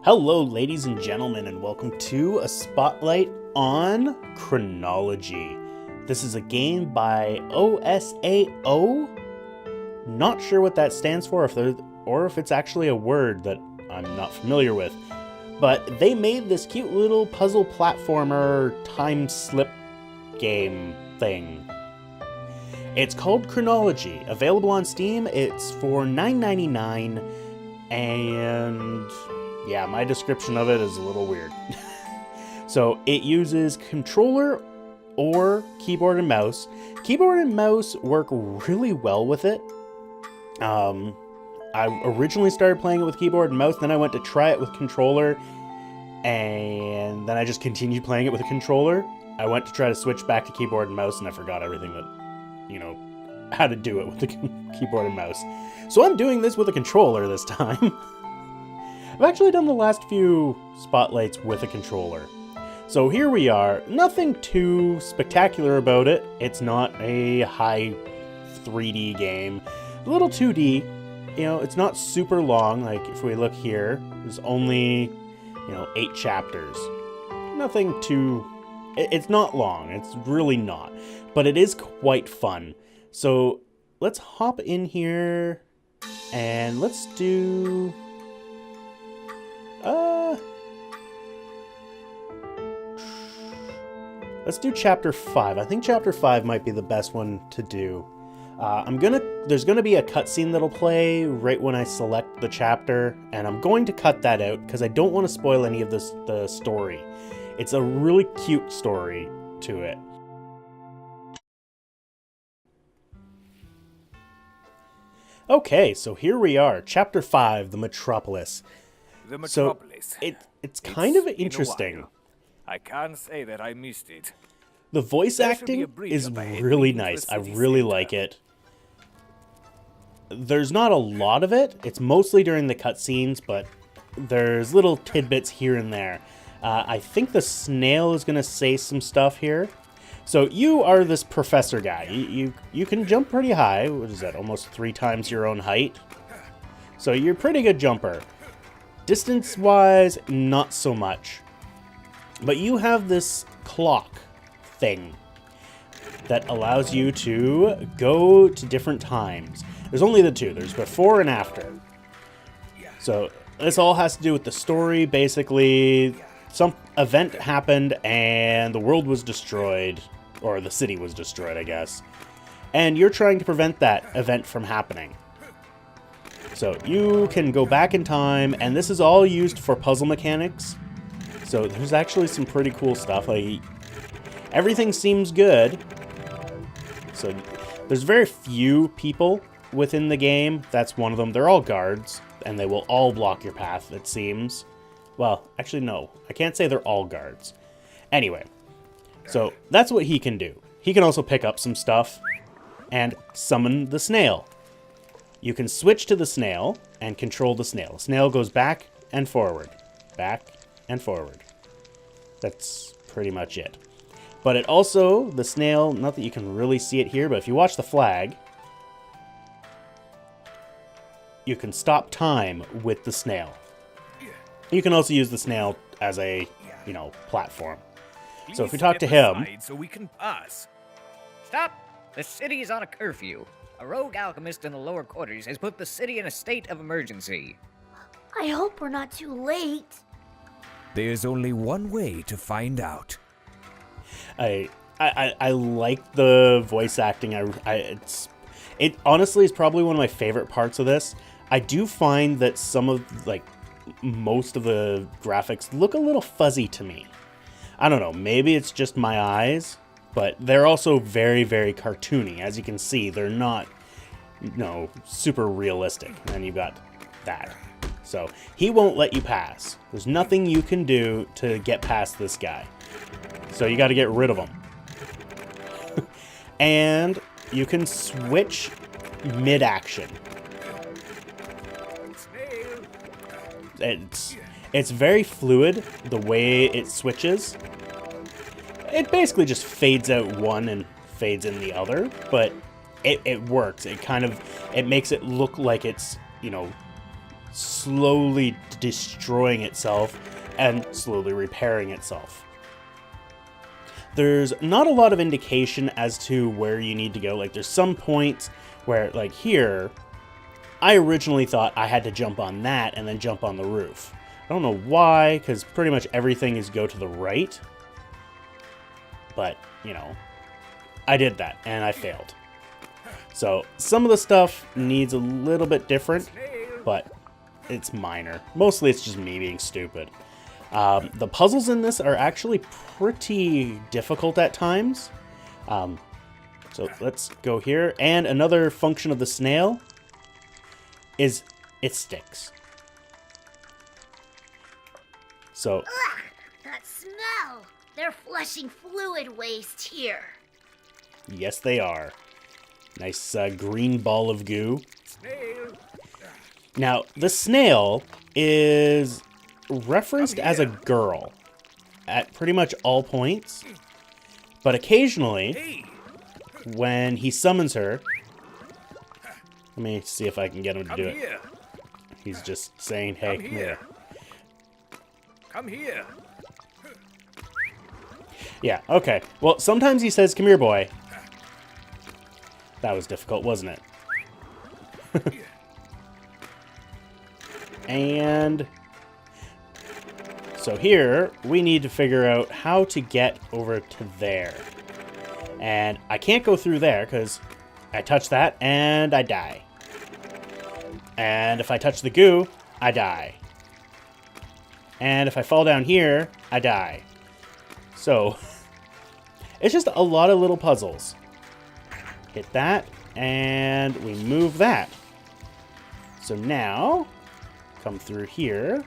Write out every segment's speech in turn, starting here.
Hello, ladies and gentlemen, and welcome to a spotlight on Chronology. This is a game by OSAO. Not sure what that stands for, or if it's actually a word that I'm not familiar with. But they made this cute little puzzle platformer time slip game thing. It's called Chronology. Available on Steam. It's for $9.99, and yeah, my description of it is a little weird. So it uses controller or keyboard and mouse. Keyboard and mouse work really well with it. I originally started playing it with keyboard and mouse, then I went to try it with controller, and then I just continued playing it with a controller. I went to try to switch back to keyboard and mouse, and I forgot everything that, how to do it with the keyboard and mouse. So I'm doing this with a controller this time. I've actually done the last few spotlights with a controller. So here we are. Nothing too spectacular about it. It's not a high 3D game. A little 2D. It's not super long. Like if we look here, there's only, 8 chapters. Nothing too... It's not long. It's really not. But it is quite fun. So let's hop in here and let's do... Let's do chapter 5. I think chapter 5 might be the best one to do. There's gonna be a cutscene that'll play right when I select the chapter, and I'm going to cut that out because I don't want to spoil any of the story. It's a really cute story to it. Okay, so here we are, chapter 5, the Metropolis. The Metropolis. So it's kind of interesting. I can't say that I missed it. The voice acting is really nice. I really like it. There's not a lot of it. It's mostly during the cutscenes, but there's little tidbits here and there. I think the Snail is going to say some stuff here. So you are this professor guy. You can jump pretty high. What is that? Almost 3 times your own height. So you're a pretty good jumper. Distance-wise, not so much. But you have this clock thing that allows you to go to different times. There's only the 2. There's before and after. So this all has to do with the story. Basically, some event happened and the world was destroyed. Or the city was destroyed, I guess. And you're trying to prevent that event from happening. So you can go back in time, and this is all used for puzzle mechanics. So there's actually some pretty cool stuff. Like, everything seems good. So there's very few people within the game. That's one of them. They're all guards, and they will all block your path, it seems. Well, actually, no. I can't say they're all guards. Anyway, so that's what he can do. He can also pick up some stuff and summon the Snail. You can switch to the Snail and control the Snail. Snail goes back and forward. Back and forward. That's pretty much it. But it also, the Snail, not that you can really see it here, but if you watch the flag, you can stop time with the Snail. You can also use the Snail as a, platform. So if we talk to him... So we can pass. Stop! The city is on a curfew. A rogue alchemist in the lower quarters has put the city in a state of emergency. I hope we're not too late. There's only one way to find out. I like the voice acting. It honestly is probably one of my favorite parts of this. I do find that most of the graphics look a little fuzzy to me. I don't know, maybe it's just my eyes, but they're also very, very cartoony. As you can see, they're not, super realistic. And you've got that. So he won't let you pass. There's nothing you can do to get past this guy. So you got to get rid of him. And you can switch mid-action. It's very fluid, the way it switches. It basically just fades out one and fades in the other, but it works. It makes it look like it's, slowly destroying itself and slowly repairing itself. There's not a lot of indication as to where you need to go. Like, there's some points where, like here, I originally thought I had to jump on that and then jump on the roof. I don't know why, because pretty much everything is go to the right. But, you know, I did that, and I failed. So, some of the stuff needs a little bit different, but it's minor. Mostly it's just me being stupid. The puzzles in this are actually pretty difficult at times. So let's go here. And another function of the snail is it sticks. So... Ugh, that smell! They're flushing fluid waste here. Yes, they are. Nice green ball of goo. Snail. Now, the snail is referenced as a girl at pretty much all points, but occasionally, Hey. when he summons her, let me see if I can get him to Come do it. here. He's just saying, hey, Come come here. here. Come here. Yeah, okay. Well, sometimes he says, come here, boy. That was difficult, wasn't it? And so here, we need to figure out how to get over to there. And I can't go through there because I touch that and I die. And if I touch the goo, I die. And if I fall down here, I die. So, it's just a lot of little puzzles. Hit that, and we move that. So now, come through here.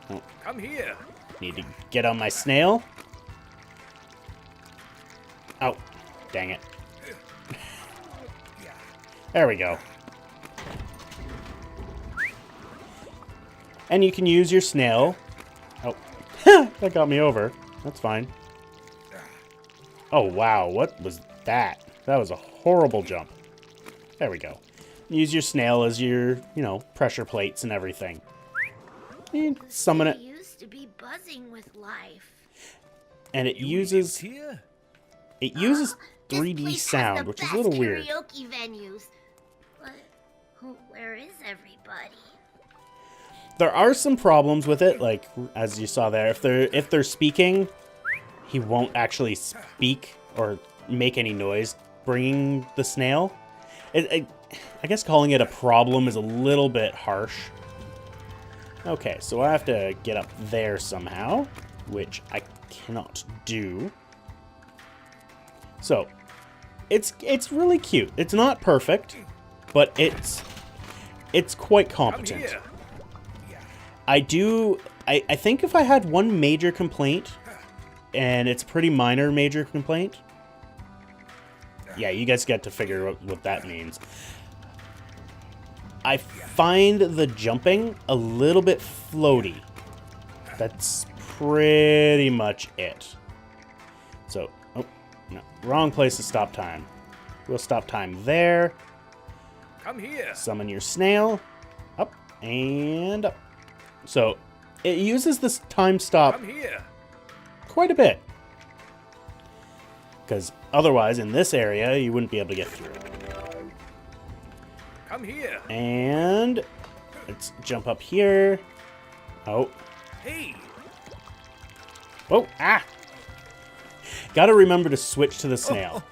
Oh, Come here. need to get on my snail. Oh, dang it. There we go. And you can use your snail. Oh, that got me over. That's fine. Oh, wow. What was that? That was a horrible jump. There we go. Use your snail as your, you know, pressure plates and everything. And summon it. It used to be buzzing with life. And it uses Here. 3D This place sound, has the which is a best little weird. karaoke venues. But where is everybody? There are some problems with it, like as you saw there. If they're speaking, he won't actually speak or make any noise bringing the snail. I guess calling it a problem is a little bit harsh. Okay, so I have to get up there somehow, which I cannot do. So, it's really cute. It's not perfect, but it's quite Come competent. here. I think if I had one major complaint, and it's a pretty minor major complaint. Yeah, you guys get to figure out what that means. I find the jumping a little bit floaty. That's pretty much it. So, oh, no, wrong place to stop time. We'll stop time there. Come here. Summon your snail. Up and up. So, it uses this time stop Come here. quite a bit. Because otherwise, in this area, you wouldn't be able to get through. Come here. And let's jump up here. Oh. Hey. Oh, ah! Gotta remember to switch to the snail.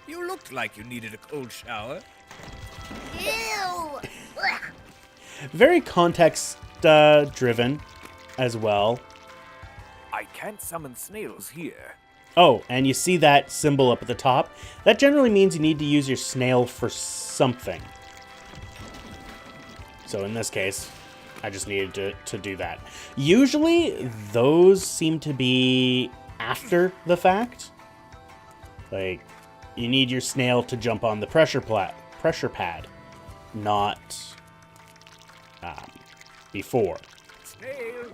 You looked like you needed a cold shower. Ew! Ugh. Very context-driven as well. I can't summon snails here. Oh, and you see that symbol up at the top? That generally means you need to use your snail for something. So in this case, I just needed to do that. Usually, those seem to be after the fact. Like, you need your snail to jump on the pressure pad, not before. Snail.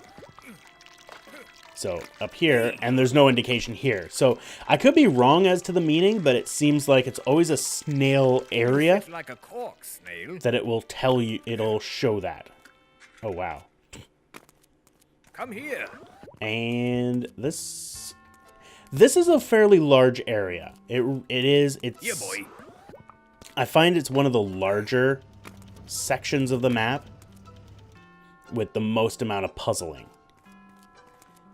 So up here, and there's no indication here. So I could be wrong as to the meaning, but it seems like it's always a snail area It's like a cork snail. that it will tell you, it'll show that. Oh, wow. Come here. And this is a fairly large area. It's Yeah, boy. I find it's one of the larger sections of the map with the most amount of puzzling.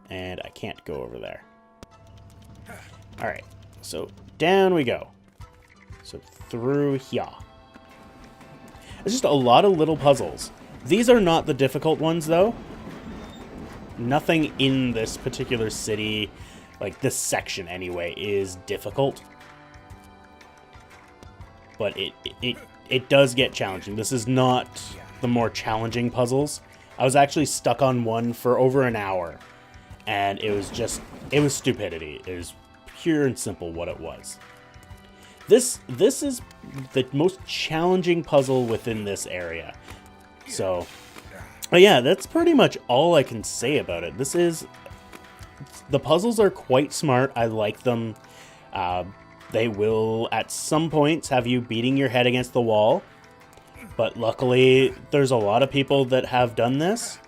And I can't go over there. All right, so down we go. So through here. It's just a lot of little puzzles. These are not the difficult ones, though. Nothing in this particular city, like this section anyway, is difficult. But it does get challenging. This is not the more challenging puzzles. I was actually stuck on one for over an hour. And it was stupidity. It was pure and simple what it was. This is the most challenging puzzle within this area. So, but yeah, that's pretty much all I can say about it. The puzzles are quite smart. I like them. They will, at some points, have you beating your head against the wall. But luckily, there's a lot of people that have done this,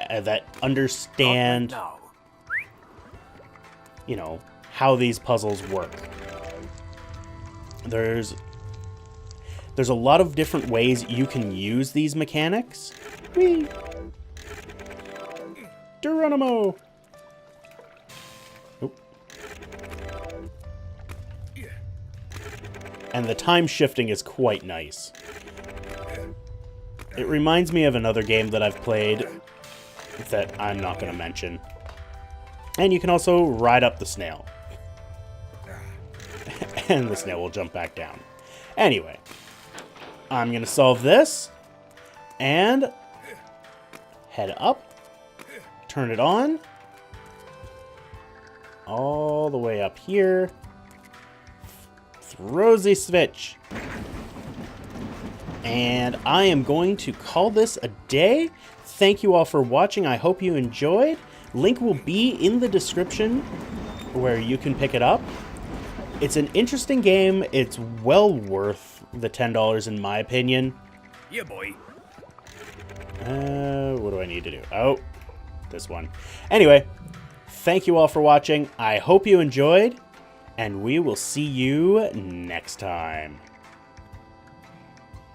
that understand, Now. you know, how these puzzles work. There's a lot of different ways you can use these mechanics. Whee! Geronimo! Oop. And the time shifting is quite nice. It reminds me of another game that I've played that I'm not going to mention. And you can also ride up the snail. And the snail will jump back down. Anyway, I'm going to solve this. And head up. Turn it on. All the way up here. Throw the switch. And I am going to call this a day. Thank you all for watching. I hope you enjoyed. Link will be in the description where you can pick it up. It's an interesting game. It's well worth the $10 in my opinion. Yeah, boy. What do I need to do? Oh, this one. Anyway, thank you all for watching. I hope you enjoyed, and we will see you next time.